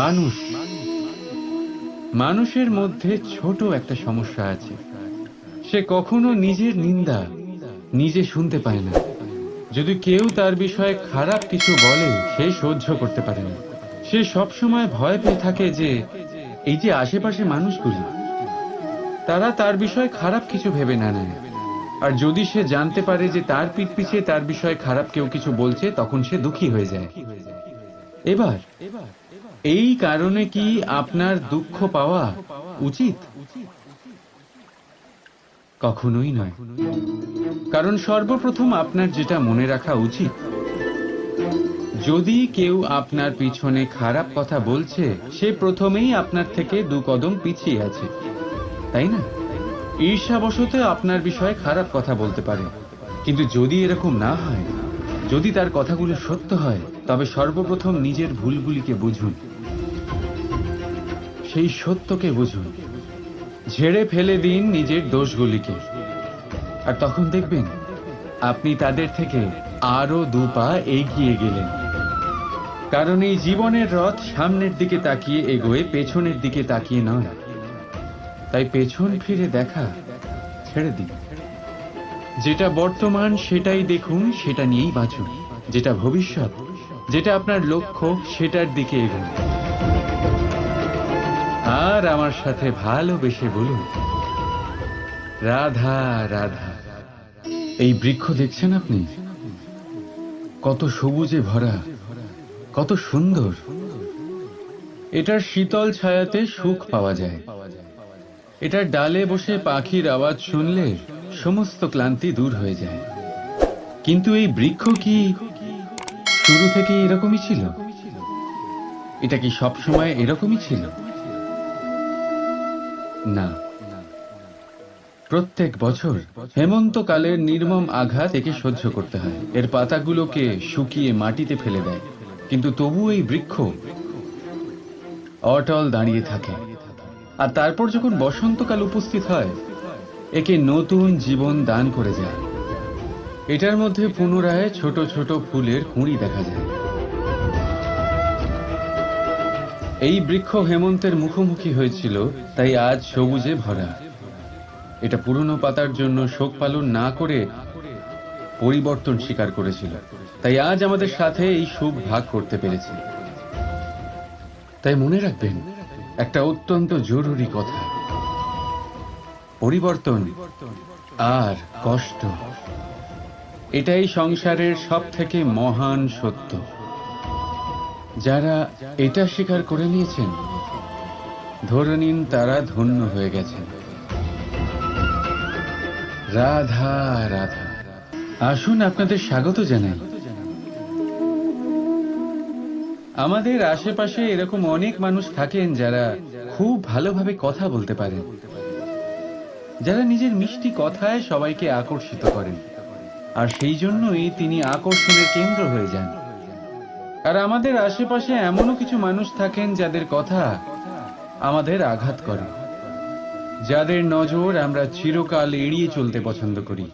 মানুষ মানুষের মধ্যে ছোট একটা সমস্যা আছে। সে কখনো নিজের নিন্দা নিজে শুনতে পায় না। যদি কেউ তার বিষয়ে খারাপ কিছু বলে, সে সহ্য করতে পারে না। সে সবসময় ভয় পেয়ে থাকে যে এই যে আশেপাশে মানুষগুলি, তারা তার বিষয়ে খারাপ কিছু ভেবে না নেয়। আর যদি সে জানতে পারে যে তার পিঠ পিছে তার বিষয়ে খারাপ কেউ কিছু বলছে, তখন সে দুঃখী হয়ে যায়। এবার এই কারণে কি আপনার দুঃখ পাওয়া উচিত? কখনোই নয়। কারণ সর্বপ্রথম আপনার যেটা মনে রাখা উচিত, যদি কেউ আপনার পিছনে খারাপ কথা বলছে, সে প্রথমেই আপনার থেকে 2 কদম পিছিয়ে আছে, তাই না? ঈর্ষাবশত আপনার বিষয়ে খারাপ কথা বলতে পারে, কিন্তু যদি এরকম না হয়, যদি তার কথাগুলো সত্য হয়, তবে সর্বপ্রথম নিজের ভুলগুলিকে বুঝুন, সেই সত্যকে বুঝুন, ঝেড়ে ফেলে দিন নিজের দোষগুলিকে। আর তখন দেখবেন আপনি তাদের থেকে আরো 2 পা এগিয়ে গেলেন। কারণ এই জীবনের রথ সামনের দিকে তাকিয়ে এগোয়, পেছনের দিকে তাকিয়ে নয়। তাই পেছন ফিরে দেখা ছেড়ে দিন। যেটা বর্তমান সেটাই দেখুন, সেটা নিয়েই বাঁচুন। যেটা ভবিষ্যৎ, যেটা আপনার লক্ষ্য, সেটার দিকে এগোন। আর আমার সাথে ভালোবেসে বলুন, রাধা রাধা। এই বৃক্ষ দেখছেন আপনি? কত সবুজে ভরা, কত সুন্দর। এটার শীতল ছায়াতে সুখ পাওয়া যায়। এটার ডালে বসে পাখির আওয়াজ শুনলে সমস্ত ক্লান্তি দূর হয়ে যায়। কিন্তু এই বৃক্ষ কি শুরু থেকে এরকমই ছিল? এটা কি সবসময় এরকমই ছিল? না। প্রত্যেক বছর হেমন্তকালের নির্মম আঘাত একে সহ্য করতে হয়। এর পাতাগুলোকে শুকিয়ে মাটিতে ফেলে দেয়, কিন্তু তবু এই বৃক্ষ অটল দাঁড়িয়ে থাকে। আর তারপর যখন বসন্তকাল উপস্থিত হয়, একে নতুন জীবন দান করে যায়। এটার মধ্যে পুনরায় ছোট ছোট ফুলের কুঁড়ি দেখা যায়। এই বৃক্ষ হেমন্তের মুখোমুখি হয়েছিল, তাই আজ সবুজে ভরা। এটা পুরনো পাতার জন্য শোক পালন না করে পরিবর্তন স্বীকার করেছিল, তাই আজ আমাদের সাথে এই সুখ ভাগ করতে পেরেছে। তাই মনে রাখবেন একটা অত্যন্ত জরুরি কথা, পরিবর্তন আর কষ্ট, এটাই সংসারের সব থেকে মহান সত্য। যারা এটা স্বীকার করে নিয়েছেন, ধরে নিন তারা ধন্য হয়ে গেছেন। রাধা রাধা। আসুন আপনাদের স্বাগত জানাই। আমাদের আশেপাশে এরকম অনেক মানুষ থাকেন যারা খুব ভালোভাবে কথা বলতে পারেন, যারা নিজের মিষ্টি কথায় সবাইকে আকর্ষিত করেন, আর সেই জন্যই তিনি আকর্ষণের কেন্দ্র হয়ে যান। আর আমাদের আশেপাশে এমনও কিছু মানুষ থাকেন যাদের কথা আমাদের আঘাত করে, যাদের নজর আমরা চিরকাল এড়িয়ে চলতে পছন্দ করি,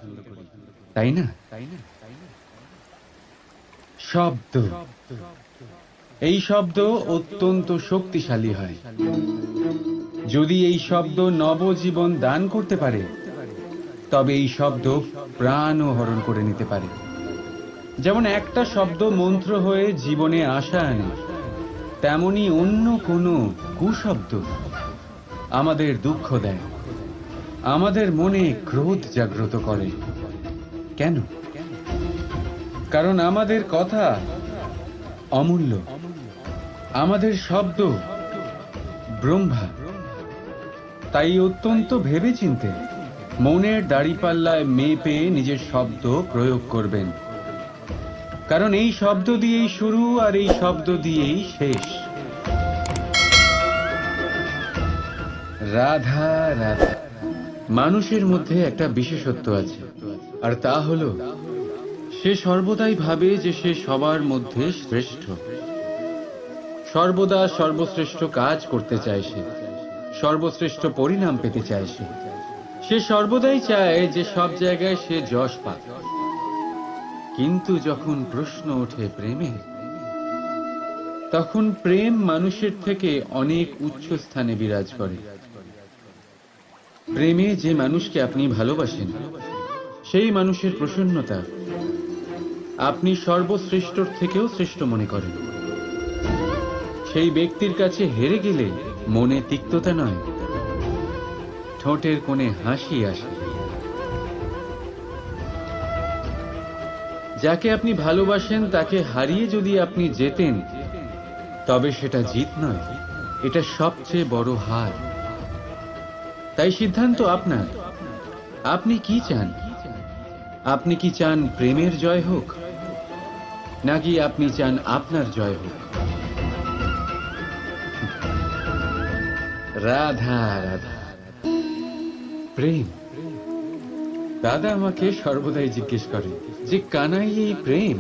তাই না? শব্দ, এই শব্দ অত্যন্ত শক্তিশালী হয়। যদি এই শব্দ নবজীবন দান করতে পারে, তবে এই শব্দ প্রাণও হরণ করে নিতে পারে। যেমন একটা শব্দ মন্ত্র হয়ে জীবনে আশা আনে, তেমনি অন্য কোনো কুশব্দ আমাদের দুঃখ দেয়, আমাদের মনে ক্রোধ জাগ্রত করে। কেন? কারণ আমাদের কথা অমূল্য, আমাদের শব্দ ব্রহ্মা। তাই অত্যন্ত ভেবেচিন্তে মনের দাড়িপাল্লায় মেপে নিজের শব্দ প্রয়োগ করবেন, কারণ এই শব্দ দিয়েই শুরু আর এই শব্দ দিয়েই শেষ। রাধা রাধা। মানুষের মধ্যে একটা বিশেষত্ব আছে, আর তা হলো সে সর্বদাই ভাবে যে সে সবার মধ্যে শ্রেষ্ঠ। সর্বদা সর্বশ্রেষ্ঠ কাজ করতে চায় সে, সর্বশ্রেষ্ঠ পরিণাম পেতে চায় সে সর্বদাই চায় যে সব জায়গায় সে যশ পাক। কিন্তু যখন প্রশ্ন ওঠে প্রেমে, তখন প্রেম মানুষের থেকে অনেক উচ্চ স্থানে বিরাজ করে। প্রেমে যে মানুষকে আপনি ভালোবাসেন, সেই মানুষের প্রসন্নতা আপনি সর্বশ্রেষ্ঠর থেকেও শ্রেষ্ঠ মনে করেন। সেই ব্যক্তির কাছে হেরে গেলে মনে তিক্ততা নয়, ঠোঁটের কোণে হাসি আসে। যাকে আপনি ভালোবাসেন তাকে হারিয়ে যদি আপনি জেতেন, তবে সেটা জিত নয়, এটা সবচেয়ে বড় হার। তাই সিদ্ধান্ত আপনার। আপনি কি চান? আপনি কি চান প্রেমের জয় হোক, নাকি আপনি চান আপনার জয় হোক? রাধা রাধা। প্রেম। দাদা আমাকে সর্বদাই জিজ্ঞেস করে যে কানাই, এই প্রেম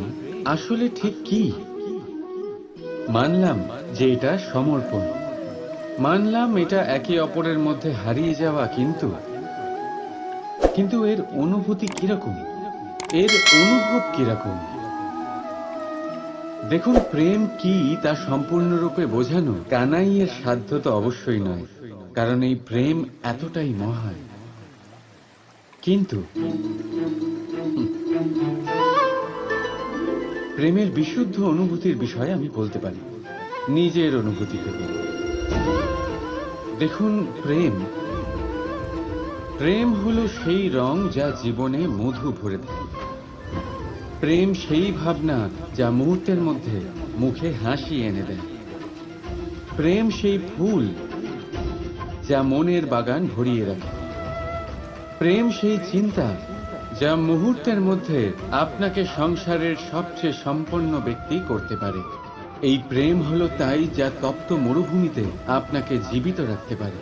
আসলে ঠিক কি? মানলাম যে এটা সমর্পণ, মানলাম এটা একে অপরের মধ্যে হারিয়ে যাওয়া, কিন্তু এর অনুভূতি কিরকম, এর অনুভব কিরকম? দেখুন, প্রেম কি তা সম্পূর্ণরূপে বোঝানো কানাইয়ের সাধ্য তো অবশ্যই নয়, কারণ এই প্রেম এতটাই মহান। কিন্তু প্রেমের বিশুদ্ধ অনুভূতির বিষয়ে আমি বলতে পারি নিজের অনুভূতি থেকে। দেখুন, প্রেম হলো সেই রং যা জীবনে মধু ভরে দেয়। প্রেম সেই ভাবনা যা মুহূর্তের মধ্যে মুখে হাসি এনে দেয়। প্রেম সেই ফুল যা মনের বাগান ভরিয়ে রাখে। প্রেম সেই চিন্তা যা মুহূর্তের মধ্যে আপনাকে সংসারের সবচেয়ে সম্পন্ন ব্যক্তি করতে পারে। এই প্রেম হলো তাই যা তপ্ত মরুভূমিতে আপনাকে জীবিত রাখতে পারে।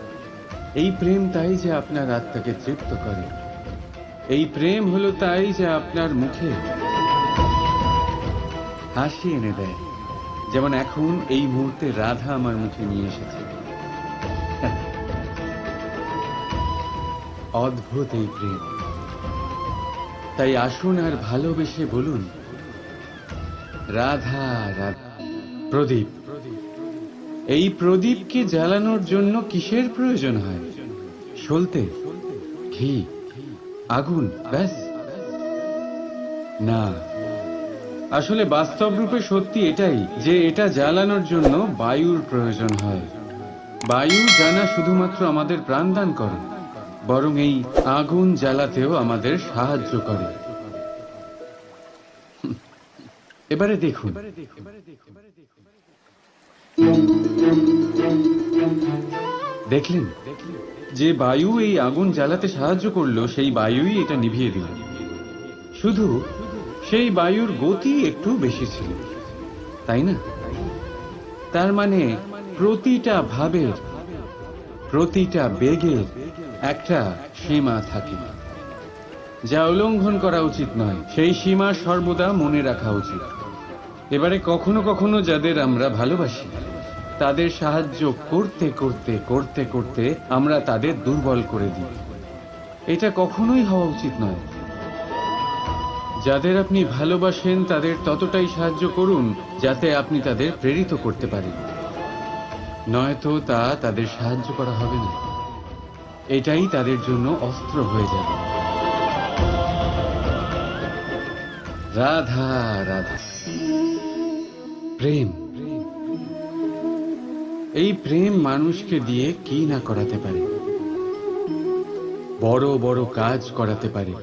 এই প্রেম তাই যে আপনার আত্মাকে তৃপ্ত করে। এই প্রেম হলো তাই যা আপনার মুখে হাসি এনে দেয়, যেমন এখন এই মুহূর্তে রাধা আমার মুখে নিয়ে এসেছে। অদ্ভুত এই প্রেম। তাই আসুন আর ভালোবেসে বলুন, রাধা রাধা। প্রদীপ, এই প্রদীপকে জ্বালানোর জন্য কিসের প্রয়োজন হয়? সলতে, ঘি, আগুন, ব্যাস? না, আসলে বাস্তব রূপে সত্যি এটাই যে এটা জ্বালানোর জন্য বায়ুর প্রয়োজন হয়। বায়ু জানা শুধুমাত্র আমাদের প্রাণদান করে, বরং এই আগুন জ্বালাতেও আমাদের সাহায্য করে। এবারে দেখুন, দেখলেন যে বায়ু এই আগুন জ্বালাতে সাহায্য করলো, সেই বায়ুই এটা নিভিয়ে দিল। শুধু সেই বায়ুর গতি একটু বেশি ছিল, তাই না? তার মানে প্রতিটা ভাবের, প্রতিটা বেগের একটা সীমা থাকে, যা উল্লঙ্ঘন করা উচিত নয়। সেই সীমা সর্বদা মনে রাখা উচিত। এবারে কখনো কখনো যাদের আমরা ভালোবাসি, তাদের সাহায্য করতে করতে করতে করতে আমরা তাদের দুর্বল করে দিই। এটা কখনোই হওয়া উচিত নয়। যাদের আপনি ভালোবাসেন তাদের ততটাই সাহায্য করুন যাতে আপনি তাদের প্রেরিত করতে পারেন, নয়তো তা তাদের সাহায্য করা হবে না। এটাই তাদের জন্য অস্ত্র হয়ে যাবে। রাধা রাধা। প্রেম, এই প্রেম মানুষকে দিয়ে কি না করাতে পারে। বড় বড় কাজ করাতে পারে,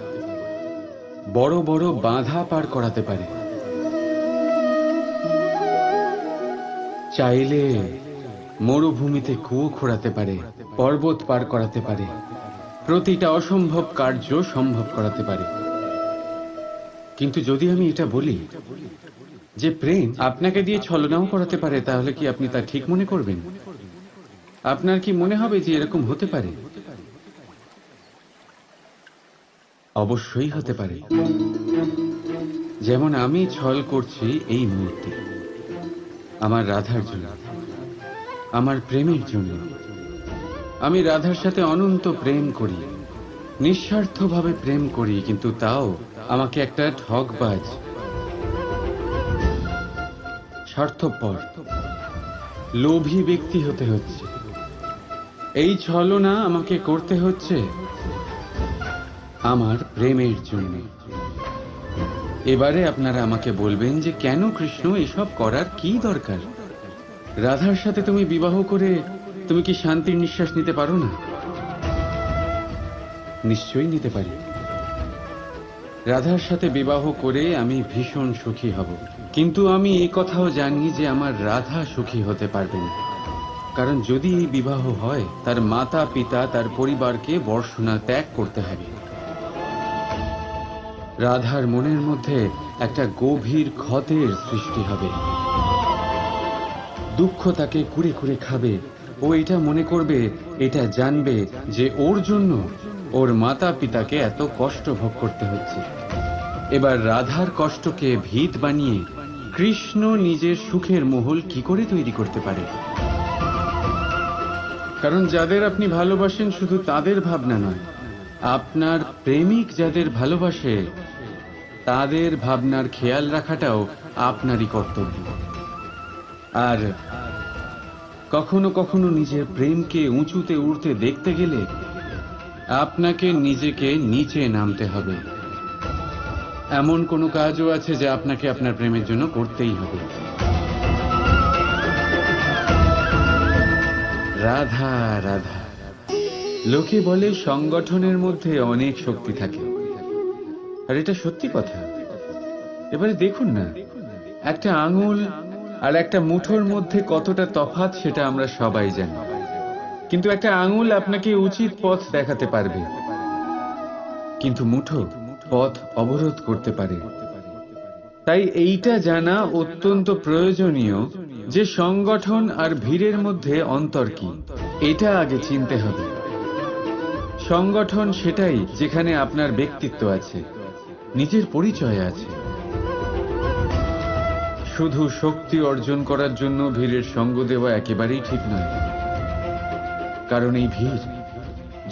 বড় বড় বাধা পার করাতে পারে। চাইলে মরুভূমিতে কুয়ো খোঁড়াতে পারে, পর্বত পার করাতে পারে, প্রতিটা অসম্ভব কার্য সম্ভব করাতে পারে। কিন্তু যদি আমি এটা বলি যে প্রেম আপনাকে দিয়ে ছলনাও করাতে পারে, তাহলে কি আপনি তা ঠিক মনে করবেন? আপনার কি মনে হবে যে এরকম হতে পারে? অবশ্যই হতে পারে। যেমন আমি ছল করছি এই মুহূর্তে আমার রাধার জন্য, আমার প্রেমের জন্য। আমি রাধার সাথে অনন্ত প্রেম করি, নিঃস্বার্থভাবে প্রেম করি, কিন্তু তাও আমাকে একটা ঠকবাজ, স্বার্থপর লোভী ব্যক্তি হতে হচ্ছে, এই ছলনা আমাকে করতে হচ্ছে আমার প্রেমের জন্য। এবারে আপনারা আমাকে বলবেন যে কেন কৃষ্ণ এসব করার কি দরকার? রাধার সাথে তুমি বিবাহ করে তুমি কি শান্তির নিঃশ্বাস নিতে পারো না? নিশ্চয়ই নিতে পারি। রাধার সাথে বিবাহ করে আমি ভীষণ সুখী হব, কিন্তু আমি এই কথাও জানি যে আমার রাধা সুখী হতে পারবে না। কারণ যদি এই বিবাহ হয়, তার মাতা পিতা তার পরিবারকে বর্ষণা ত্যাগ করতে হবে। রাধার মনের মধ্যে একটা গভীর ক্ষতের সৃষ্টি হবে, দুঃখ তাকে কুড়ে কুড়ে খাবে। ও এটা মনে করবে, এটা জানবে যে ওর জন্য ওর মাতা পিতাকে এত কষ্ট ভোগ করতে হচ্ছে। এবার রাধার কষ্টকে ভিত বানিয়ে কৃষ্ণ নিজের সুখের মহল কি করে তৈরি করতে পারে? কারণ যাদের আপনি ভালোবাসেন শুধু তাদের ভাবনা নয়, আপনার প্রেমিক যাদের ভালোবাসে তাদের ভাবনার খেয়াল রাখাটাও আপনারই কর্তব্য। আর কখনো কখনো নিজের প্রেমকে উঁচুতে উঠতে দেখতে গেলে আপনাকে নিজেকে নিচে নামতে হবে। এমন কোনো কাজও আছে যা আপনাকে আপনার প্রেমের জন্য করতেই হবে। রাধা রাধা। লোকে বলে সংগঠনের মধ্যে অনেক শক্তি থাকে, আর এটা সত্যি কথা। এবারে দেখুন না, একটা আঙুল আর একটা মুঠোর মধ্যে কতটা তফাৎ সেটা আমরা সবাই জানি, কিন্তু একটা আঙুল আপনাকে উচিত পথ দেখাতে পারবে, কিন্তু মুঠো পথ অবরোধ করতে পারে। তাই এইটা জানা অত্যন্ত প্রয়োজনীয় যে সংগঠন আর ভিড়ের মধ্যে অন্তর কি, এটা আগে চিনতে হবে। সংগঠন সেটাই যেখানে আপনার ব্যক্তিত্ব আছে, নিজের পরিচয় আছে। শুধু শক্তি অর্জন করার জন্য ভিড়ের সঙ্গ দেওয়া একেবারেই ঠিক নয়। কারণ এই ভিড়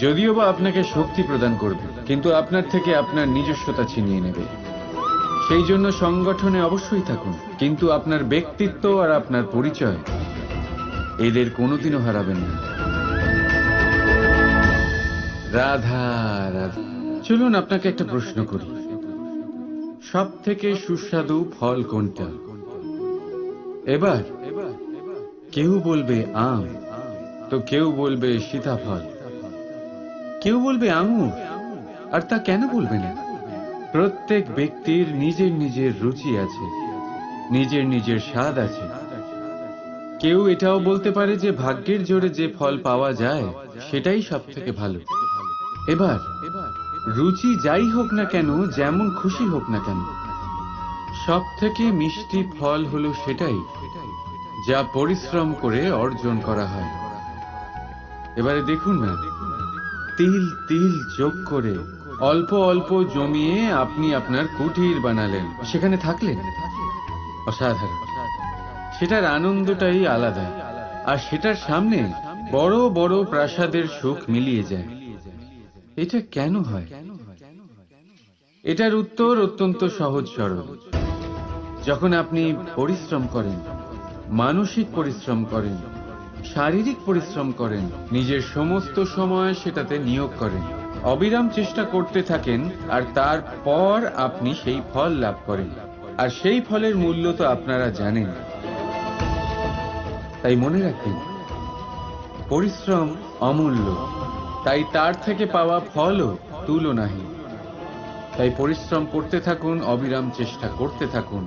যদিও বা আপনাকে শক্তি প্রদান করবে, কিন্তু আপনার থেকে আপনার নিজস্বতা ছিনিয়ে নেবে। সেই জন্য সংগঠনে অবশ্যই থাকুন, কিন্তু আপনার ব্যক্তিত্ব আর আপনার পরিচয় এদের কোনোদিনও হারাবেন না। রাধা রাধা। চলুন আপনাকে একটা প্রশ্ন করি, সব থেকে সুস্বাদু ফল কোনটা? এবার কেউ বলবে আম, তো কেউ বলবে সীতাফল, কেউ বলবে আঙুর। আর তা কেন বলবে না? প্রত্যেক ব্যক্তির নিজের নিজের রুচি আছে, নিজের নিজের স্বাদ আছে। কেউ এটাও বলতে পারে যে ভাগ্যের জোরে যে ফল পাওয়া যায় সেটাই সব থেকে ভালো। এবার রুচি যাই হোক না কেন, যেমন খুশি হোক না কেন, সব থেকে মিষ্টি ফল হলো সেটাই যা পরিশ্রম করে অর্জন করা হয়। এবারে দেখুন না, তিল তিল যোগ করে অল্প অল্প জমিয়ে আপনি আপনার কুটির বানালেন, সেখানে থাকলেন, অসাধারণ। সেটার আনন্দটাই আলাদা, আর সেটার সামনে বড় বড় প্রাসাদের সুখ মিলিয়ে যায়। এটা কেন হয়? এটার উত্তর অত্যন্ত সহজ সরল। যখন আপনি পরিশ্রম করেন, মানসিক পরিশ্রম করেন, শারীরিক পরিশ্রম করেন, নিজের সমস্ত সময় সেটাতে নিয়োগ করেন, অবিরাম চেষ্টা করতে থাকেন, আর তারপর আপনি সেই ফল লাভ করেন। আর সেই ফলের মূল্য তো আপনারা জানেন। তাই মনে রাখবেন, পরিশ্রম অমূল্য, তাই তার থেকে পাওয়া ফলও তুলনাহীন। তাই পরিশ্রম করতে থাকুন, অবিরাম চেষ্টা করতে থাকুন,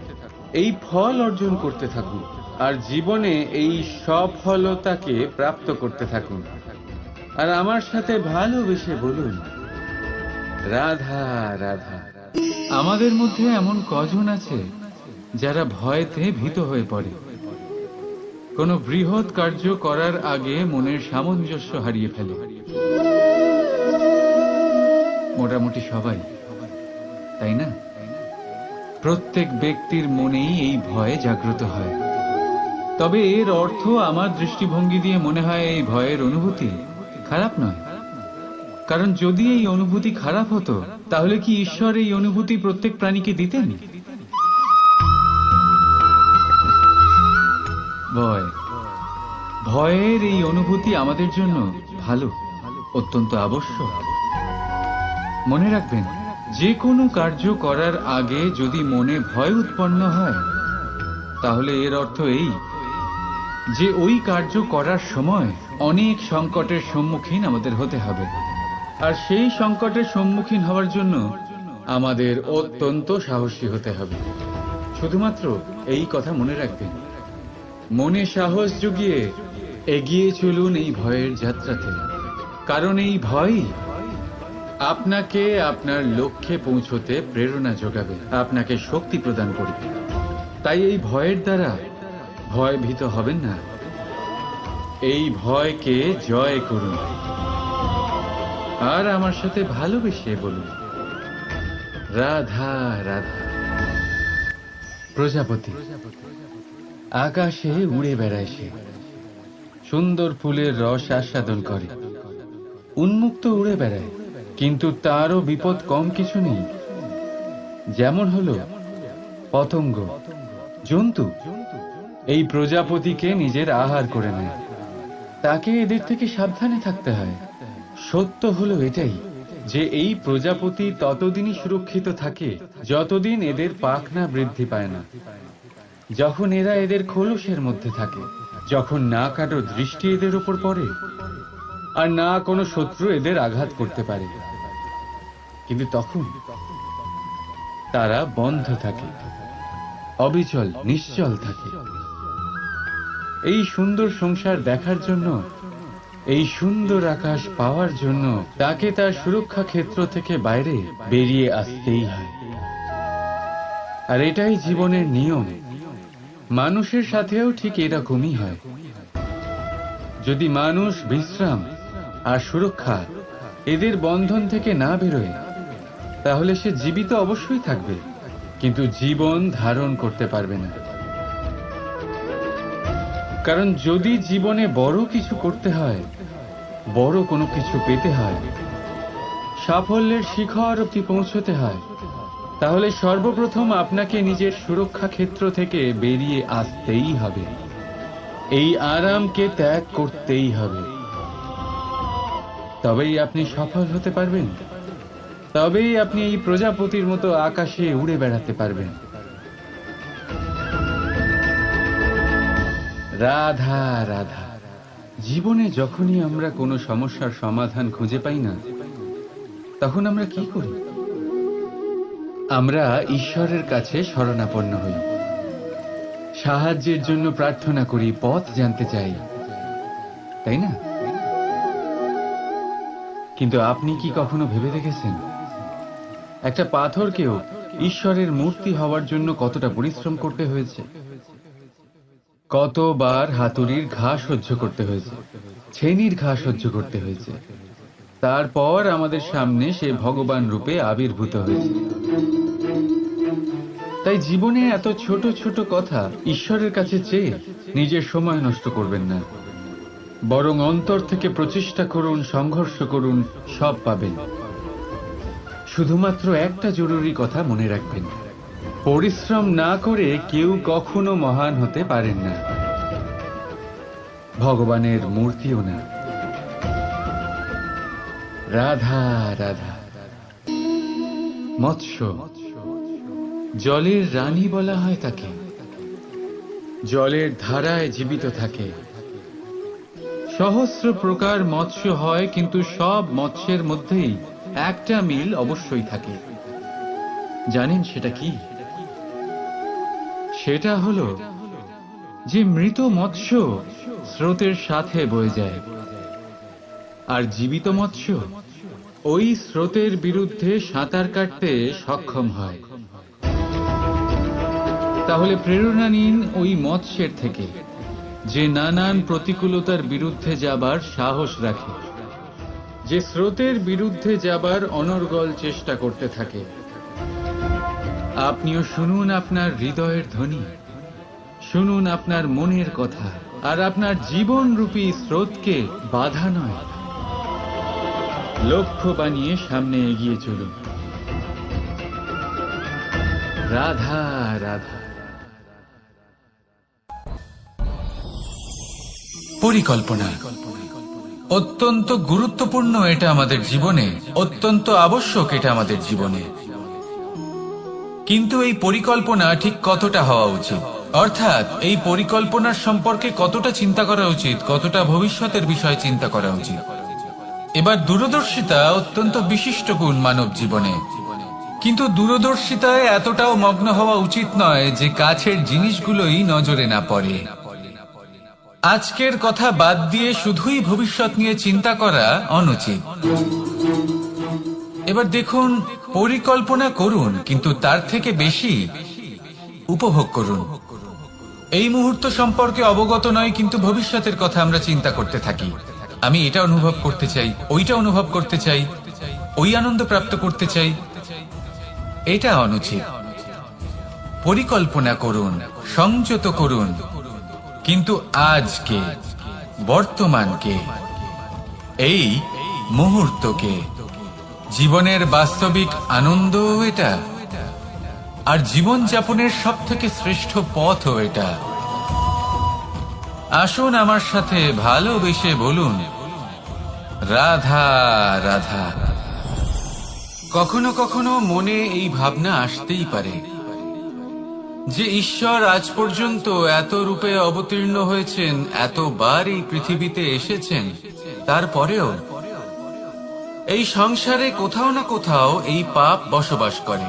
এই ফল অর্জন করতে থাকুন, আর জীবনে এই সফলতাকে প্রাপ্ত করতে থাকুন। আর আমার সাথে ভালোবেসে বলুন, রাধা রাধা। আমাদের মধ্যে এমন কজন আছে যারা ভয়তে ভীত হয়ে পড়ে, কোন বৃহৎ কার্য করার আগে মনের সামঞ্জস্য হারিয়ে ফেলে? মোটামুটি সবাই, তাই না? প্রত্যেক ব্যক্তির মনেই এই ভয় জাগ্রত হয়। তবে এর অর্থ আমার দৃষ্টিভঙ্গি দিয়ে মনে হয় এই ভয়ের অনুভূতি খারাপ নয়। কারণ যদি এই অনুভূতি খারাপ হতো, তাহলে কি ঈশ্বর এই অনুভূতি প্রত্যেক প্রাণীকে দিতেন? ভয়, ভয়ের এই অনুভূতি আমাদের জন্য ভালো, অত্যন্ত আবশ্যক। মনে রাখবেন, যে কোনো কার্য করার আগে যদি মনে ভয় উৎপন্ন হয়, তাহলে এর অর্থ এই যে ওই কার্য করার সময় অনেক সংকটের সম্মুখীন আমাদের হতে হবে। আর সেই সংকটের সম্মুখীন হওয়ার জন্য আমাদের অত্যন্ত সাহসী হতে হবে। শুধুমাত্র এই কথা মনে রাখবেন, মনে সাহস জুগিয়ে এগিয়ে চলুন এই ভয়ের যাত্রাতে, কারণ এই ভয় আপনাকে আপনার লক্ষ্যে পৌঁছতে প্রেরণা যোগাবে, আপনাকে শক্তি প্রদান করবে। তাই এই ভয়ের দ্বারা ভয়ভীত হবেন না, এই ভয়কে জয় করুন। আর আমার সাথে ভালোবেসে বলুন, রাধা রাধা। প্রজাপতি আকাশে উড়ে বেড়ায়, সে সুন্দর ফুলের রস আস্বাদন করে, উন্মুক্ত উড়ে বেড়ায়, কিন্তু তারও বিপদ কম কিছু নেই। যেমন হলো পতঙ্গ, জন্তু এই প্রজাপতিকে নিজের আহার করে নেয়, তাকে এদের থেকে সাবধানে থাকতে হয়। সত্য হলো এটাই যে এই প্রজাপতি ততদিনই সুরক্ষিত থাকে যতদিন এদের পাখনা বৃদ্ধি পায় না। যখন এরা এদের খোলসের মধ্যে থাকে, যখন না কারো দৃষ্টি এদের উপর পড়ে আর না কোনো শত্রু এদের আঘাত করতে পারে, কিন্তু তখন তারা বন্ধ থাকে, অবিচল নিশ্চল থাকে। এই সুন্দর সংসার দেখার জন্য, এই সুন্দর আকাশ পাওয়ার জন্য তাকে তার সুরক্ষা ক্ষেত্র থেকে বাইরে বেরিয়ে আসতেই হয়। আর এটাই জীবনের নিয়ম। মানুষের সাথেও ঠিক এরকমই হয়। যদি মানুষ বিশ্রাম আর সুরক্ষা এদের বন্ধন থেকে না বেরোয়, তাহলে সে জীবিত অবশ্যই থাকবে, কিন্তু জীবন ধারণ করতে পারবে না। কারণ যদি জীবনে বড় কিছু করতে হয়, বড় কোনো কিছু পেতে হয়, সাফল্যের শিখর অবধি পৌঁছতে হয়, তাহলে সর্বপ্রথম আপনাকে নিজের সুরক্ষা ক্ষেত্র থেকে বেরিয়ে আসতেই হবে। এই আরামকে ত্যাগ করতেই হবে। তবেই আপনি সফল হতে পারবেন, তবেই আপনি এই প্রজাপতির মতো আকাশে উড়ে বেড়াতে পারবেন। রাধা রাধা। জীবনে যখনই আমরা কোনো সমস্যার সমাধান খুঁজে পাই না, তখন আমরা কি করি? আমরা ঈশ্বরের কাছে শরণাপন্ন হই, সাহায্যের জন্য প্রার্থনা করি, পথ জানতে চাই, তাই না? কিন্তু আপনি কি কখনো ভেবে দেখেছেন একটা পাথরকেও ঈশ্বরের মূর্তি হওয়ার জন্য কতটা পরিশ্রম করতে হয়েছে? কতবার হাতুড়ির ঘা সহ্য করতে হয়েছে, ছেনির ঘা সহ্য করতে হয়েছে, তারপর আমাদের সামনে সে ভগবান রূপে আবির্ভূত হয়েছে। তাই জীবনে এত ছোট ছোট কথা ঈশ্বরের কাছে চেয়ে নিজের সময় নষ্ট করবেন না, বরং অন্তর থেকে প্রচেষ্টা করুন, সংঘর্ষ করুন, সব পাবেন। শুধুমাত্র একটা জরুরি কথা মনে রাখবেন, পরিশ্রম না করে কেউ কখনো মহান হতে পারেন না, ভগবানের মূর্তিও না। রাধা রাধা। মৎস্য, জলের রানী বলা হয় তাকে, জলের ধারায় জীবিত থাকে। সহস্র প্রকার মৎস্য হয়, কিন্তু সব মৎস্যের মধ্যেই একটা মিল অবশ্যই থাকে। জানেন সেটা কি? সেটা হলো যে মৃত মৎস্য স্রোতের সাথে বয়ে যায়, আর জীবিত মৎস্য ওই স্রোতের বিরুদ্ধে সাঁতার কাটতে সক্ষম হয়। তাহলে প্রেরণা নিন ওই মৎস্যের থেকে, যে নানান প্রতিকূলতার বিরুদ্ধে যাবার সাহস রাখে, যে স্রোতের বিরুদ্ধে যাবার অনর্গল চেষ্টা করতে থাকে। আপনিও শুনুন আপনার হৃদয়ের ধ্বনি, শুনুন আপনার মনের কথা, আর আপনার জীবনরূপী স্রোতকে বাধা নয়, লক্ষ্য বানিয়ে সামনে এগিয়ে চলুন। রাধা রাধা। পরিকল্পনা অত্যন্ত গুরুত্বপূর্ণ, এটা আমাদের জীবনে অত্যন্ত আবশ্যক, এটা আমাদের জীবনে। কিন্তু এই পরিকল্পনা ঠিক কতটা হওয়া উচিত, অর্থাৎ এই পরিকল্পনার সম্পর্কে কতটা চিন্তা করা উচিত, কতটা ভবিষ্যতের বিষয়ে চিন্তা করা উচিত। এবার দূরদর্শিতা অত্যন্ত বিশিষ্ট গুণ মানব জীবনে, কিন্তু দূরদর্শিতায় এতটাও মগ্ন হওয়া উচিত নয় যে কাছের জিনিসগুলোই নজরে না পড়ে। আজকের কথা বাদ দিয়ে শুধুই ভবিষ্যৎ নিয়ে চিন্তা করা অনুচিত। এবার দেখুন, পরিকল্পনা করুন, কিন্তু তার থেকে বেশি উপভোগ করুন। এই মুহূর্ত সম্পর্কে অবগত নয়, কিন্তু ভবিষ্যতের কথা আমরা চিন্তা করতে থাকি। আমি এটা অনুভব করতে চাই, ওইটা অনুভব করতে চাই, ওই আনন্দ প্রাপ্ত করতে চাই। এটা অনুচিত। পরিকল্পনা করুন, সংযত করুন, কিন্তু আজকে, বর্তমানকে, এই মুহূর্তকে, জীবনের বাস্তবিক আনন্দ এটা, আর জীবন যাপনের সব থেকে শ্রেষ্ঠ পথও এটা। আসুন আমার সাথে ভালোবেসে বলুন, রাধা রাধা। কখনো কখনো মনে এই ভাবনা আসতেই পারে যে ঈশ্বর আজ পর্যন্ত এত রূপে অবতীর্ণ হয়েছেন, এতবার এই পৃথিবীতে এসেছেন, তারপরেও এই সংসারে কোথাও না কোথাও এই পাপ বসবাস করে।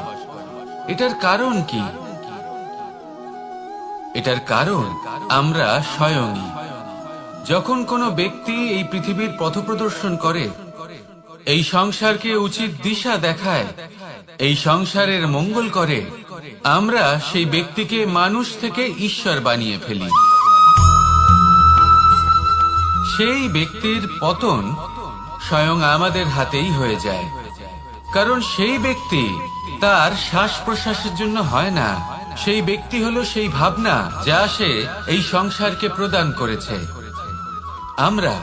এটার কারণ কি? এটার কারণ আমরা স্বয়ংই। যখন কোনো ব্যক্তি এই পৃথিবীর পথপ্রদর্শন করে, এই সংসারকে উচিত দিশা দেখায়, এই সংসারের মঙ্গল করে, আমরা সেই ব্যক্তিকে মানুষ থেকে ঈশ্বর বানিয়ে ফেলি। সেই ব্যক্তির পতন স্বয়ং আমাদের হাতেই হয়ে যায়, কারণ সেই ব্যক্তি তার শ্বাস প্রশ্বাসের জন্য হয় না। সেই ব্যক্তি হলো সেই ভাবনা যা সে এই সংসারকে প্রদান করেছে। আমরা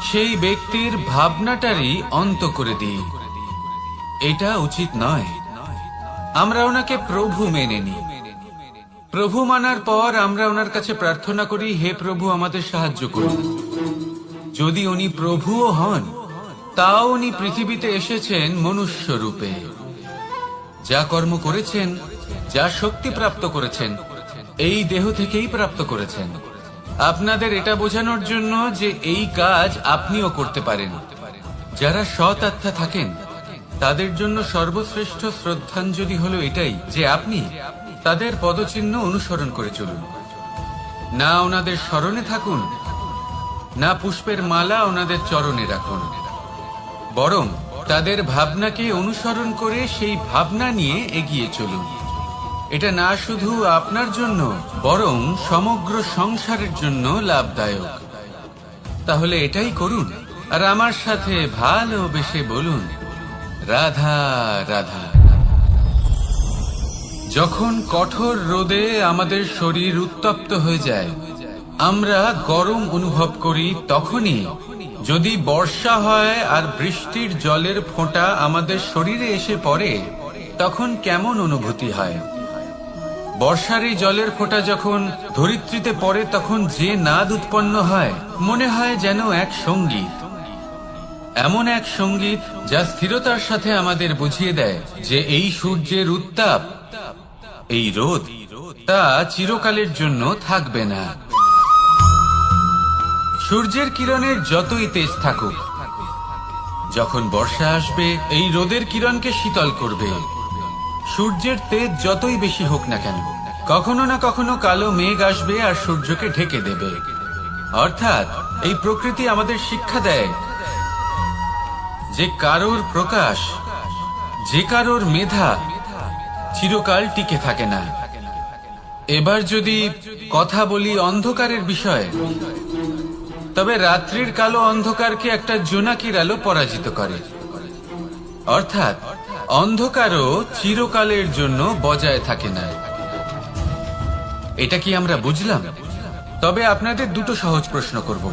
সেই ব্যক্তির ভাবনাটারই অন্ত করে দিই। এটা উচিত নয়। আমরা ওনাকে প্রভু মেনে নিই। প্রভু মানার পর আমরা ওনার কাছে প্রার্থনা করি, হে প্রভু আমাদের সাহায্য করুন। যদি উনি প্রভুও হন, তাও উনি পৃথিবীতে এসেছেন মনুষ্য রূপে। যা কর্ম করেছেন, যা শক্তি প্রাপ্ত করেছেন, এই দেহ থেকেই প্রাপ্ত করেছেন। আপনাদের এটা বোঝানোর জন্য যে এই কাজ আপনিও করতে পারেন। যারা সৎ আত্মা থাকেন, তাদের জন্য সর্বশ্রেষ্ঠ শ্রদ্ধাঞ্জলি হলো এটাই যে আপনি তাদের পদচিহ্ন অনুসরণ করে চলুন। না ওনাদের স্মরণে থাকুন, না পুষ্পের মালা ওনাদের চরণে রাখুন, বরং তাদের ভাবনাকে অনুসরণ করে সেই ভাবনা নিয়ে এগিয়ে চলুন। এটা না শুধু আপনার জন্য, বরং সমগ্র সংসারের জন্য লাভদায়ক। তাহলে এটাই করুন, আর আমার সাথে ভালোবেসে বলুন, রাধা রাধা। যখন কঠোর রোদে আমাদের শরীর উত্তপ্ত হয়ে যায়, আমরা গরম অনুভব করি, তখনই যদি বর্ষা হয় আর বৃষ্টির জলের ফোঁটা আমাদের শরীরে এসে পড়ে, তখন কেমন অনুভূতি হয়? বর্ষার এই জলের ফোঁটা যখন ধরিত্রীতে পড়ে, তখন যে নাদ উৎপন্ন হয়, মনে হয় যেন এক সঙ্গীত। এমন এক সঙ্গীত যা স্থিরতার সাথে আমাদের বুঝিয়ে দেয় যে এই সূর্যের উত্তাপ, এই রোদ, তা চিরকালের জন্য থাকবে না। সূর্যের কিরণের যতই তেজ থাকুক, যখন বর্ষা আসবে, এই রোদের কিরণকে শীতল করবে। সূর্যের তেজ যতই বেশি হোক না কেন, কখনো না কখনো কালো মেঘ আসবে আর সূর্যকে ঢেকে দেবে। অর্থাৎ এই প্রকৃতি আমাদের শিক্ষা দেয় যে কারোর প্রকাশ, যে কারোর মেধা চিরকাল টিকে থাকে না। এবার যদি কথা বলি অন্ধকারের বিষয়ে, তবে রাত্রির কালো অন্ধকারকে একটা জোনাকির আলো পরাজিত করে। অর্থাৎ অন্ধকারও চিরকালের জন্য বজায় থাকে না। এটা কি আমরা বুঝলাম? তবে আপনাদের দুটো সহজ প্রশ্ন করব।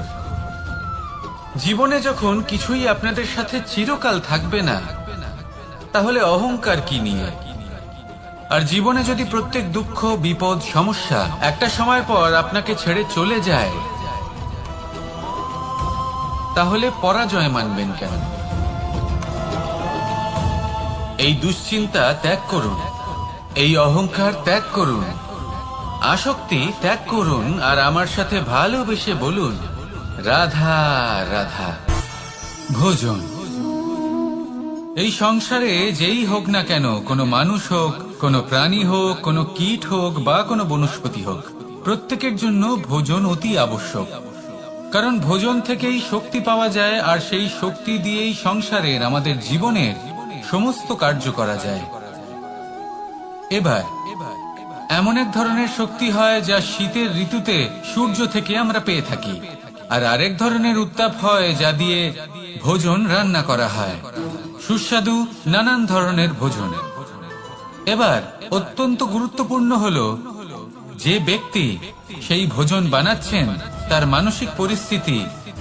জীবনে যখন কিছুই আপনাদের সাথে চিরকাল থাকবে না, তাহলে অহংকার কি নিয়ে? আর জীবনে যদি প্রত্যেক দুঃখ, বিপদ, সমস্যা একটা সময় পর আপনাকে ছেড়ে চলে যায়, তাহলে পরাজয় মানবেন কেন? এই দুশ্চিন্তা ত্যাগ করুন, এই অহংকার ত্যাগ করুন, আসক্তি ত্যাগ করুন, আর আমার সাথে ভালোবেসে বলুন, রাধা রাধা। ভোজন। এই সংসারে যেই হোক না কেন, কোনো মানুষ হোক, কোনো প্রাণী হোক, কোনো কীট হোক বা কোনো বনস্পতি হোক, প্রত্যেকের জন্য ভোজন অতি আবশ্যক। কারণ ভোজন থেকেই শক্তি পাওয়া যায়, আর সেই শক্তি দিয়েই সংসারের, আমাদের জীবনের সমস্ত কার্য করা যায়। এবার এমন এক ধরনের শক্তি হয় যা শীতের ঋতুতে সূর্য থেকে আমরা পেয়ে থাকি, আর আরেক ধরনের উত্তাপ হয় যা দিয়ে ভোজন রান্না করা হয়, সুস্বাদু নানান ধরনের ভোজন। এবার অত্যন্ত গুরুত্বপূর্ণ হলো যে ব্যক্তি সেই ভোজন বানাচ্ছেন তার মানসিক পরিস্থিতি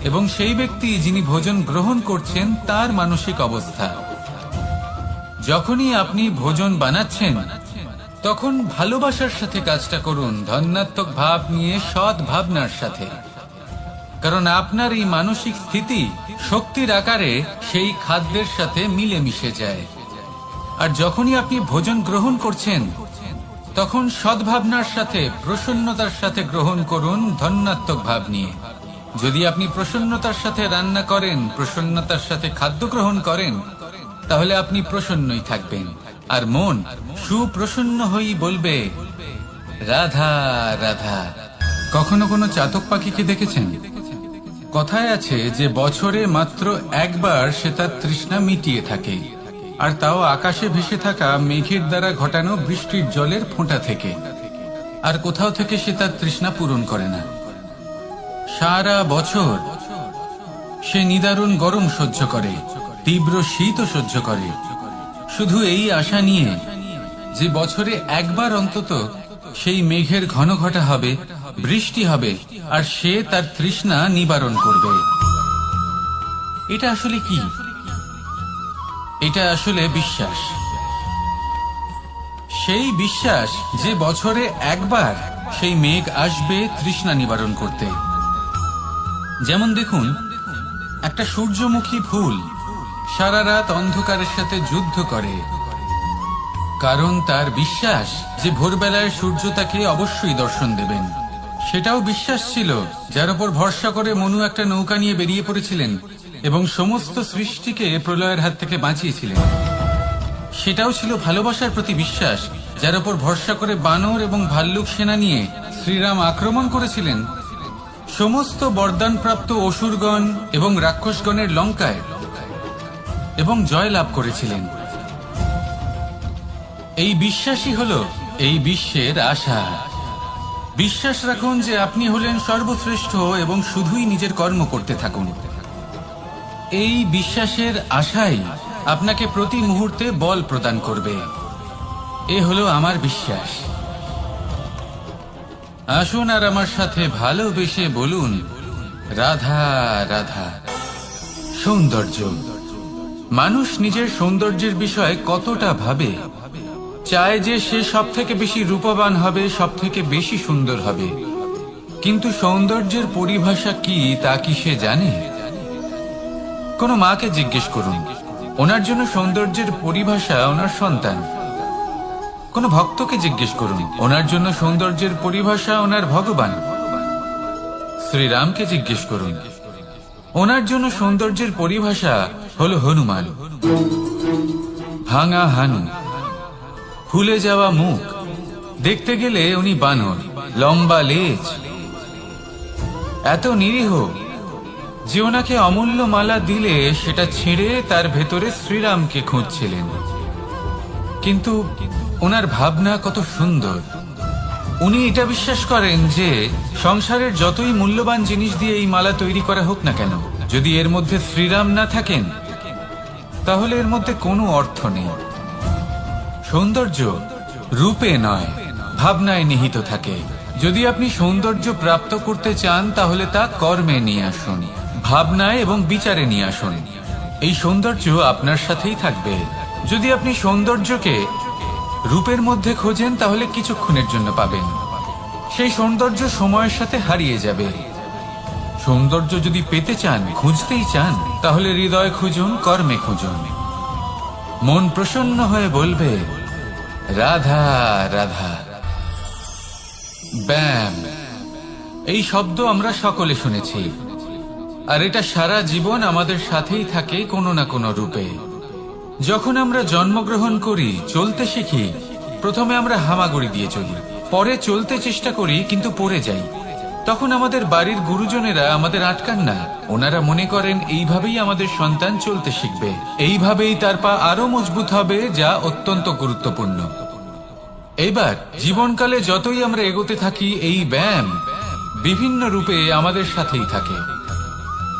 এবং সেই ব্যক্তি যিনি ভোজন গ্রহণ করছেন তার মানসিক অবস্থা। যখনই আপনি ভোজন বানাচ্ছেন তখন ভালোবাসার সাথে কাজটা করুন, ধন্যাত্মক ভাব নিয়ে, সৎ ভাবনার সাথে। কারণ আপনার এই মানসিক স্থিতি শক্তির আকারে সেই খাদ্যের সাথে মিলে মিশে যায়। আর যখনই আপনি ভোজন গ্রহণ করছেন তখন সদ্ভাবনার সাথে, প্রসন্নতার সাথে গ্রহণ করুন, ধন্যাত্মক ভাব নিয়ে। যদি আপনি প্রসন্নতার সাথে রান্না করেন, প্রসন্নতার সাথে খাদ্য গ্রহণ করেন, তাহলে আপনি প্রসন্নই থাকবেন, আর মন সুপ্রসন্ন হয়েই বলবে, রাধা রাধা। কখনো কোনো চাতক পাখিকে দেখেছেন? কথায় আছে যে বছরে মাত্র একবার সে তার তৃষ্ণা মিটিয়ে থাকে, আর তাও আকাশে ভেসে থাকা মেঘের দ্বারা ঘটানো বৃষ্টির জলের ফোঁটা থেকে। আর কোথাও থেকে সে তার তৃষ্ণা পূরণ করে না। সারা বছর সে নিদারুণ গরম সহ্য করে, তীব্র শীতও সহ্য করে, শুধু এই আশা নিয়ে যে বছরে একবার অন্তত সেই মেঘের ঘন ঘটা হবে, বৃষ্টি হবে, আর সে তার তৃষ্ণা নিবারণ করবে। এটা আসলে কি? এটা আসলে বিশ্বাস। সেই বিশ্বাস যে বছরে একবার সেই মেঘ আসবে তৃষ্ণা নিবারণ করতে। যেমন দেখুন, একটা সূর্যমুখী ফুল সারা রাত অন্ধকারের সাথে যুদ্ধ করে, কারণ তার বিশ্বাস যে ভোরবেলায় সূর্য তাকে অবশ্যই দর্শন দেবেন। সেটাও বিশ্বাস ছিল যার উপর ভরসা করে মনু একটা নৌকা নিয়ে বেরিয়ে পড়েছিলেন এবং সমস্ত সৃষ্টিকে প্রলয়ের হাত থেকে বাঁচিয়েছিলেন। সেটাও ছিল ভালোবাসার প্রতি বিশ্বাস, যার উপর ভরসা করে বানর এবং ভাল্লুক সেনা নিয়ে শ্রীরাম আক্রমণ করেছিলেন সমস্ত বরদানপ্রাপ্ত অসুরগণ এবং রাক্ষসগণের লঙ্কায়, এবং জয় লাভ করেছিলেন। এই বিশ্বাসই হলো এই বিশ্বের আশা। বিশ্বাস রাখুন যে আপনি হলেন সর্বশ্রেষ্ঠ এবং শুধুই নিজের কর্ম করতে থাকুন। এই বিশ্বাসের আশাই আপনাকে প্রতি মুহূর্তে বল প্রদান করবে। এ হলো আমার বিশ্বাস। আসুন আর আমার সাথে ভালোবেসে বলুন, রাধা রাধা। সৌন্দর্য। মানুষ নিজের সৌন্দর্যের বিষয়ে কতটা ভাবে, চায় যে সে সব থেকে বেশি রূপবান হবে, সব থেকে বেশি সুন্দর হবে। কিন্তু সৌন্দর্যের পরিভাষা কি তা কি সে জানে? কোনো মাকে জিজ্ঞেস করুন, ওনার জন্য সৌন্দর্যের পরিভাষা ওনার সন্তান। কোনো ভক্তকে জিজ্ঞেস করুন, ওনার জন্য সৌন্দর্যের পরিভাষা ওনার ভগবান। শ্রীরামকে জিজ্ঞেস করুন, ওনার জন্য সৌন্দর্যের পরিভাষা হলো হনুমান। ভাঙা হানু, ফুলে যাওয়া মুখ, দেখতে গেলে উনি বানর, লম্বা লেজ, এত নিরীহ যে ওনাকে অমূল্য মালা দিলে সেটা ছিঁড়ে তার ভেতরে শ্রীরামকে খুঁজছিলেন। কিন্তু ওনার ভাবনা কত সুন্দর। উনি এটা বিশ্বাস করেন যে সংসারের যতই মূল্যবান জিনিস দিয়ে এই মালা তৈরি করা হোক না কেন, যদি এর মধ্যে শ্রীরাম না থাকেন তাহলে এর মধ্যে কোনো অর্থ নেই। সৌন্দর্য রূপে নয়, ভাবনায় নিহিত থাকে। যদি আপনি সৌন্দর্য প্রাপ্ত করতে চান তাহলে তা কর্মে নিয়ে আসুন, ভাবনায় এবং বিচারে নিয়ে আসুন। এই সৌন্দর্য আপনার সাথেই থাকবে। যদি আপনি সৌন্দর্যকে রূপের মধ্যে খোঁজেন তাহলে কিছুক্ষণের জন্য পাবেন, সেই সৌন্দর্য সময়ের সাথে হারিয়ে যাবে। সৌন্দর্য যদি পেতে চান, খুঁজতেই চান, তাহলে হৃদয় খুঁজুন, কর্মে খুঁজুন। মন প্রসন্ন হয়ে বলবে রাধা রাধা। ব্যায়াম, এই শব্দ আমরা সকলে শুনেছি, আর এটা সারা জীবন আমাদের সাথেই থাকে কোনো না কোনো রূপে। যখন আমরা জন্মগ্রহণ করি, চলতে শিখি, প্রথমে আমরা হামাগুড়ি দিয়ে চলি, পরে চলতে চেষ্টা করি কিন্তু পড়ে যাই। তখন আমাদের বাড়ির গুরুজনেরা আমাদের আটকান না। ওনারা মনে করেন এইভাবেই আমাদের সন্তান চলতে শিখবে, এইভাবেই তার পা আরো মজবুত হবে, যা অত্যন্ত গুরুত্বপূর্ণ। এবার জীবনকালে যতই আমরা এগোতে থাকি, এই ব্যায়াম বিভিন্ন রূপে আমাদের সাথেই থাকে।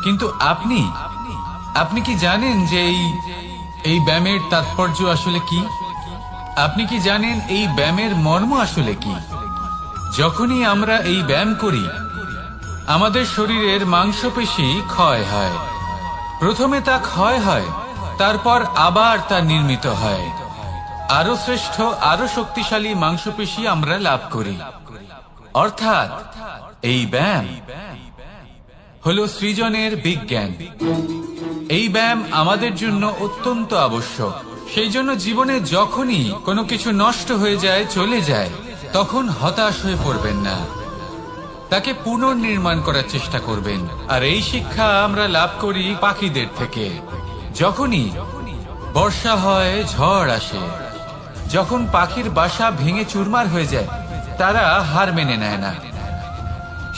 কিন্তু আপনি কি জানেন যে এই ব্যায়ামের তাৎপর্য আসলে কি? আপনি কি জানেন এই ব্যায়ামের মর্ম আসলে কি? যখনই আমরা এই ব্যায়াম করি, আমাদের শরীরের মাংসপেশি ক্ষয় হয়। প্রথমে তা ক্ষয় হয়, তারপর আবার তা নির্মিত হয়। আরো শ্রেষ্ঠ, আরো শক্তিশালী মাংসপেশি আমরা লাভ করি। অর্থাৎ এই ব্যায়াম হলো সৃজনের বিজ্ঞান। এই ব্যায়াম আমাদের জন্য অত্যন্ত আবশ্যক। সেই জন্য জীবনে যখনই কোনো কিছু নষ্ট হয়ে যায়, চলে যায়, তখন হতাশ হয়ে পড়বেন না, তাকে পুনর্নির্মাণ করার চেষ্টা করবেন। আর এই শিক্ষা আমরা লাভ করি পাখিদের থেকে। যখনই বর্ষা হয়, ঝড় আসে, যখন পাখির বাসা ভেঙে চুরমার হয়ে যায়, তারা হার মেনে নেয় না।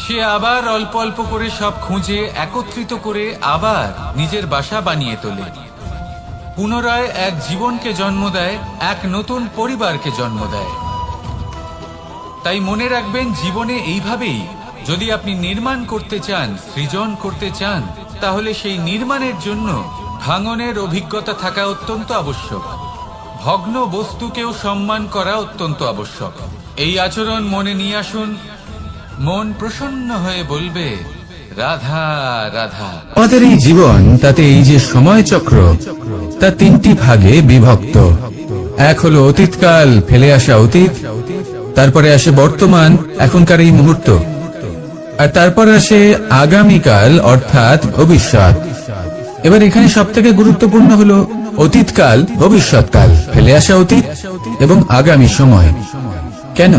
সে আবার অল্প অল্প করে সব খুঁজে একত্রিত করে আবার নিজের বাসা বানিয়ে তোলে, পুনরায় এক জীবনকে জন্ম দেয়, এক নতুন পরিবারকে জন্ম দেয়। তাই মনে রাখবেন, জীবনে এইভাবেই যদি আপনি নির্মাণ করতে চান, সৃজন করতে চান, তাহলে সেই নির্মাণের জন্য ভাঙনের অভিজ্ঞতা থাকা অত্যন্ত আবশ্যক। ভগ্ন বস্তুকেও সম্মান করা অত্যন্ত আবশ্যক। এই আচরণ মনে নিয়ে আসুন, মন প্রসন্ন হয়ে বলবে রাধা রাধা। আমাদের এই জীবন, তাতে এই যে সময় চক্র, তা তিনটি ভাগে বিভক্ত। এক হলো অতীতকাল, ফেলে আসা অতীত, তারপরে আসে বর্তমান, এখনকার এই মুহূর্ত, আর তারপর আসে আগামীকাল অর্থাৎ ভবিষ্যৎ। এবার এখানে সব থেকে গুরুত্বপূর্ণ হলো অতীতকাল, ভবিষ্যৎকাল, ফেলে আসা অতীত এবং আগামী সময়। কেন?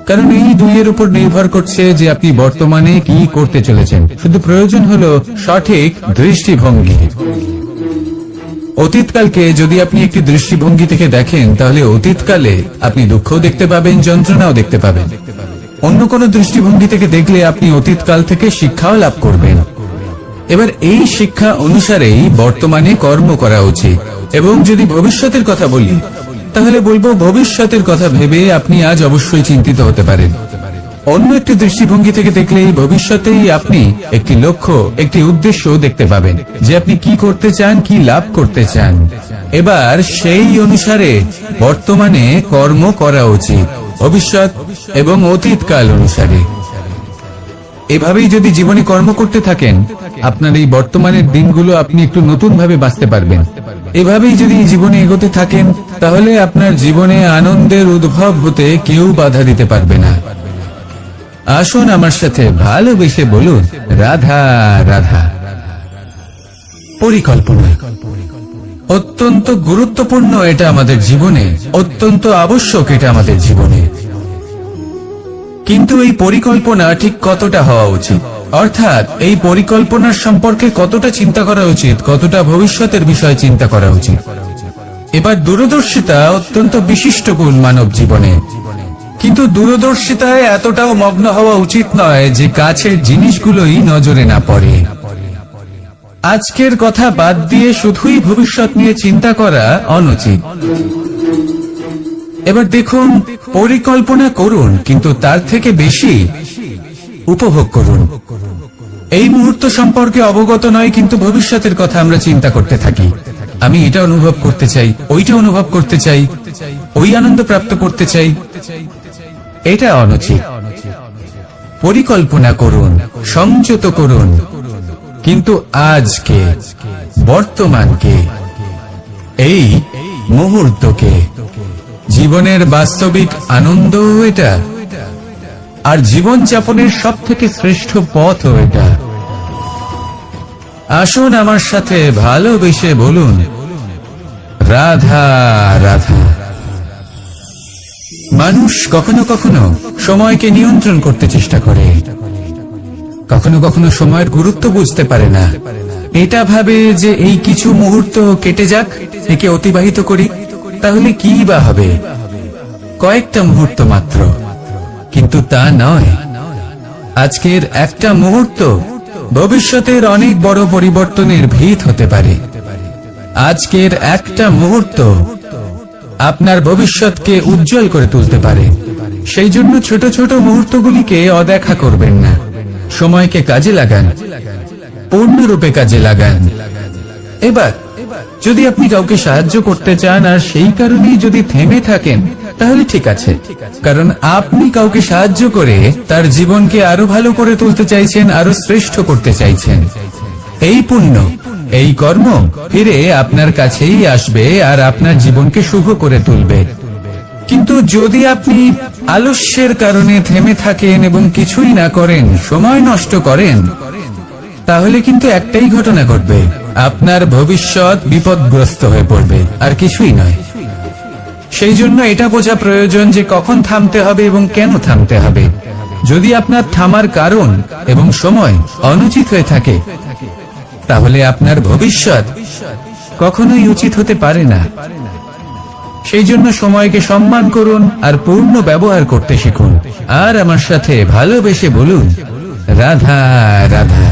কারণ এই দুইয়ের উপর নির্ভর করছে যে আপনি বর্তমানে কি করতে চলেছেন। শুধু প্রয়োজন হলো সঠিক দৃষ্টিভঙ্গি। অতীতকালকে যদি আপনি একটি দৃষ্টিভঙ্গি থেকে দেখেন, তাহলে অতীতকালে আপনি দুঃখও দেখতে পাবেন, যন্ত্রণাও দেখতে পাবেন। অন্য কোন দৃষ্টিভঙ্গি থেকে দেখলে আপনি অতীতকাল থেকে শিক্ষাও লাভ করবেন। এবার এই শিক্ষা অনুসারেই বর্তমানে কর্ম করা উচিত। এবং যদি ভবিষ্যতের কথা বলি, তাহলে বলবো ভবিষ্যতের কথা ভেবে আপনি আজ অবশ্যই চিন্তিত হতে পারেন। অন্য একটি দৃষ্টিভঙ্গি থেকে দেখলে ভবিষ্যতেই আপনি একটি লক্ষ্য, একটি উদ্দেশ্য দেখতে পাবেন, যে আপনি কি করতে চান, কি লাভ করতে চান। এবার সেই অনুসারে বর্তমানে কর্ম করা উচিত, ভবিষ্যৎ এবং অতীতকাল অনুসারে। এভাবেই যদি জীবনে কর্ম করতে থাকেন, আপনার এই বর্তমানের দিনগুলো আপনি একটু নতুন ভাবে বাঁচতে পারবেন। এভাবেই যদি জীবনে এগোতে থাকেন, তাহলে আপনার জীবনে আনন্দের উদ্ভব হতে কেউ বাধা দিতে পারবে না। আসুন আমার সাথে ভালোবেসে বলুন রাধা রাধা। পরিকল্পনা অত্যন্ত গুরুত্বপূর্ণ, এটা আমাদের জীবনে অত্যন্ত আবশ্যক, এটা আমাদের জীবনে। কিন্তু এই পরিকল্পনা ঠিক কতটা হওয়া উচিত, অর্থাৎ এই পরিকল্পনার সম্পর্কে কতটা চিন্তা করা উচিত, কতটা ভবিষ্যতের বিষয়ে চিন্তা করা উচিত। এবার দূরদর্শিতা অত্যন্ত বিশিষ্ট গুণ মানব জীবনে, কিন্তু দূরদর্শিতায় এতটাও মগ্ন হওয়া উচিত নয় যে কাছের জিনিসগুলোই নজরে না পড়ে। আজকের কথা বাদ দিয়ে শুধুই ভবিষ্যৎ নিয়ে চিন্তা করা অনুচিত। এবার দেখুন, পরিকল্পনা করুন, কিন্তু তার থেকে বেশি উপভোগ করুন। এই মুহূর্ত সম্পর্কে অবগত নয়, কিন্তু ভবিষ্যতের কথা আমরা চিন্তা করতে থাকি। আমি এটা অনুভব করতে চাই, ওইটা অনুভব করতে চাই, ওই আনন্দ প্রাপ্ত করতে চাই। এটা অনুচিত। পরিকল্পনা করুন, সংযত করুন, কিন্তু আজকে, বর্তমানকে, এই মুহূর্তকে, জীবনের বাস্তবিক আনন্দ এটা। আর জীবনযাপনের সব থেকে শ্রেষ্ঠ পথও এটা। আসুন আমার সাথে ভালোবেসে বলুন, রাধা রাধা। মানুষ কখনো কখনো সময়কে নিয়ন্ত্রণ করতে চেষ্টা করে, কখনো কখনো সময়ের গুরুত্ব বুঝতে পারে না। এটা ভাবে যে এই কিছু মুহূর্ত কেটে যাক, একে অতিবাহিত করি, তাহলে কি বা হবে, কয়েকটা মুহূর্ত মাত্র। কিন্তু তা নয়। আজকের একটা মুহূর্ত ভবিষ্যতের অনেক বড় পরিবর্তনের ভিত হতে পারে। আজকের একটা মুহূর্ত আপনার ভবিষ্যৎকে উজ্জ্বল করে তুলতে পারে। সেই জন্য ছোট ছোট মুহূর্তগুলিকে অদেখা করবেন না। সময়কে কাজে লাগান, পূর্ণরূপে কাজে লাগান। এবার যদি আপনি কাউকে সাহায্য করতে চান আর সেই কারণেই যদি থেমে থাকেন, তাহলে ঠিক আছে, কারণ আপনি কাউকে সাহায্য করে তার জীবনকে আরো ভালো করে তুলতে চাইছেন, আরো শ্রেষ্ঠ করতে চাইছেন। এই পুণ্য, এই কর্ম ফিরে আপনার কাছেই আসবে আর আপনার জীবনকে শুভ করে তুলবে। কিন্তু যদি আপনি আলস্যের কারণে থেমে থাকেন এবং কিছুই না করেন, সময় নষ্ট করেন, তাহলে কিন্তু একটাই ঘটনা ঘটবে, আপনার ভবিষ্যৎ বিপদগ্রস্ত হয়ে পড়বে, আর কিছুই নয়। সেই জন্য এটা বোঝা প্রয়োজন যে কখন থামতে হবে এবং কেন থামতে হবে। যদি আপনার থামার কারণ এবং সময় অনুচিত হয়ে থাকে, তাহলে আপনার ভবিষ্যৎ কখনোই উচিত হতে পারে না। সেই জন্য সময়কে সম্মান করুন আর পূর্ণ ব্যবহার করতে শিখুন। আর আমার সাথে ভালোবেসে বলুন, রাধা রাধা।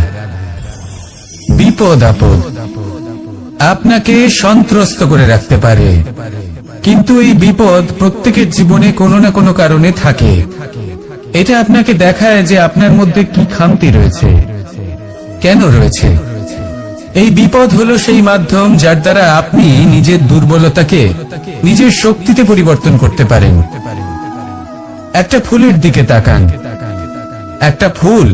বিপদ আপদ আপনাকে সন্ত্রস্ত করে রাখতে পারে, কিন্তু এই বিপদ প্রত্যেকের জীবনে কোনো না কোনো কারণে থাকে। এটা আপনাকে দেখায় যে আপনার মধ্যে কি খামতি রয়েছে, কেন রয়েছে। এই বিপদ হলো সেই মাধ্যম যার দ্বারা আপনি নিজের দুর্বলতাকে নিজের শক্তিতে পরিবর্তন করতে পারেন। একটা ফুলের দিকে তাকান। একটা ফুল,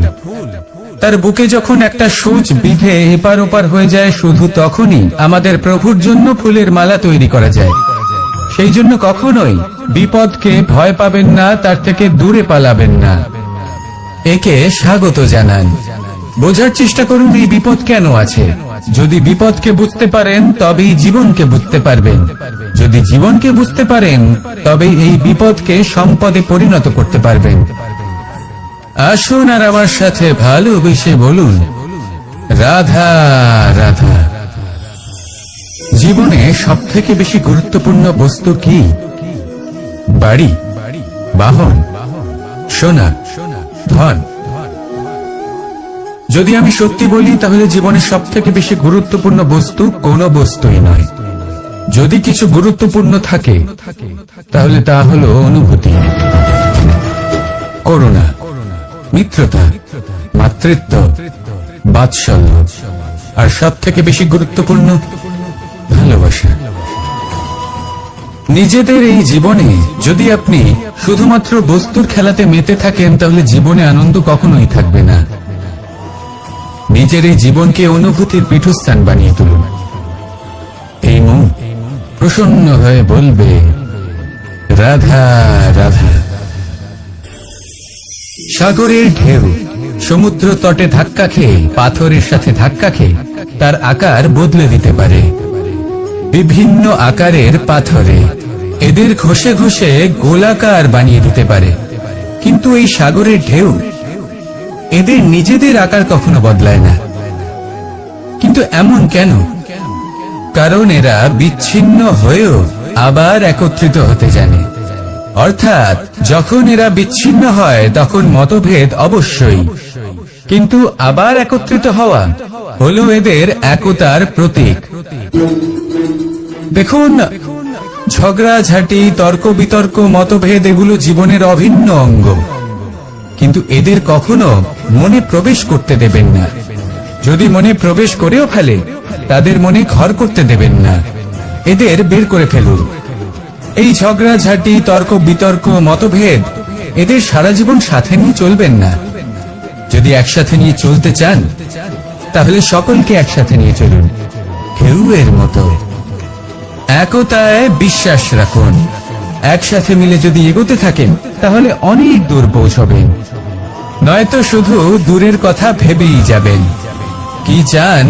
তার বুকে যখন একটা সূচ বিঁধে এপার ওপার হয়ে যায়, শুধু তখনই আমাদের প্রভুর জন্য ফুলের মালা তৈরি করা যায়। সেই জন্য কখনোই বিপদকে ভয় পাবেন না, তার থেকে দূরে পালাবেন না, একে স্বাগত জানান। বোঝার চেষ্টা করুন এই বিপদ কেন আছে। যদি বিপদকে বুঝতে পারেন তবেই জীবনকে বুঝতে পারবেন। যদি জীবনকে বুঝতে পারেন তবেই এই বিপদকে সম্পদে পরিণত করতে পারবেন। আসুন আর আমার সাথে ভালোবেসে বলুন, রাধা রাধা। জীবনে সব থেকে বেশি গুরুত্বপূর্ণ বস্তু কি? বাড়ি, বাহন, সোনা, ধন। যদি আমি সত্যি বলি, তাহলে জীবনের সব থেকে বেশি গুরুত্বপূর্ণ বস্তু কোনো বস্তুই নয়। যদি কিছু গুরুত্বপূর্ণ থাকে, তাহলে তা হলো অনুভূতি, করুণা, মিত্রতা, মাতৃত্ব, বাৎসল্য, আর সব থেকে বেশি গুরুত্বপূর্ণ ভালোবাসা। নিজেদের এই জীবনে যদি আপনি শুধুমাত্র বস্তুর খেলাতে মেতে থাকেন, তাহলে জীবনে আনন্দ কখনোই থাকবে না। নিজের এই জীবনকে অনুভূতির পীঠস্থান বানিয়ে তুলুন। এই মন প্রসন্ন হয়ে বলবে, রাধা রাধা। সাগরের ঢেউ সমুদ্র তটে ধাক্কা খেয়ে, পাথরের সাথে ধাক্কা খেয়ে তার আকার বদলে দিতে পারে। বিভিন্ন আকারের পাথরে এদের ঘষে ঘষে গোলাকার বানিয়ে দিতে পারে, কিন্তু এই সাগরের ঢেউ এদের নিজেদের আকার কখনো বদলায় না। কিন্তু এমন কেন? কারণ এরা বিচ্ছিন্ন হয়েও আবার একত্রিত হতে জানে। অর্থাৎ যখন এরা বিচ্ছিন্ন হয় তখন মতভেদ অবশ্যই, কিন্তু আবার একত্রিত হওয়া হলো এদের একতার প্রতীক। দেখুন, ঝগড়াঝাটি, তর্ক বিতর্ক, মতভেদ এগুলো জীবনের অভিন্ন অঙ্গ, কিন্তু এদের কখনো মনে প্রবেশ করতে দেবেন না। যদি মনে প্রবেশ করেও ফেলে, তাদের মনে ঘর করতে দেবেন না, এদের বের করে ফেলুন। এই ঝগড়াঝাটি, তর্ক বিতর্ক, মতভেদ এদের সারা জীবন সাথে নিয়ে চলবেন না। যদি একসাথে নিয়ে চলতে চান, তাহলে সকলকে একসাথে নিয়ে চলুন, ঢেউয়ের মতো। একতায় বিশ্বাস রাখুন, একসাথে মিলে যদি এগোতে থাকেন তাহলে অনেক দূর পৌঁছবেন, নয়তো শুধু দূরের কথা ভেবেই যাবেন। কি চান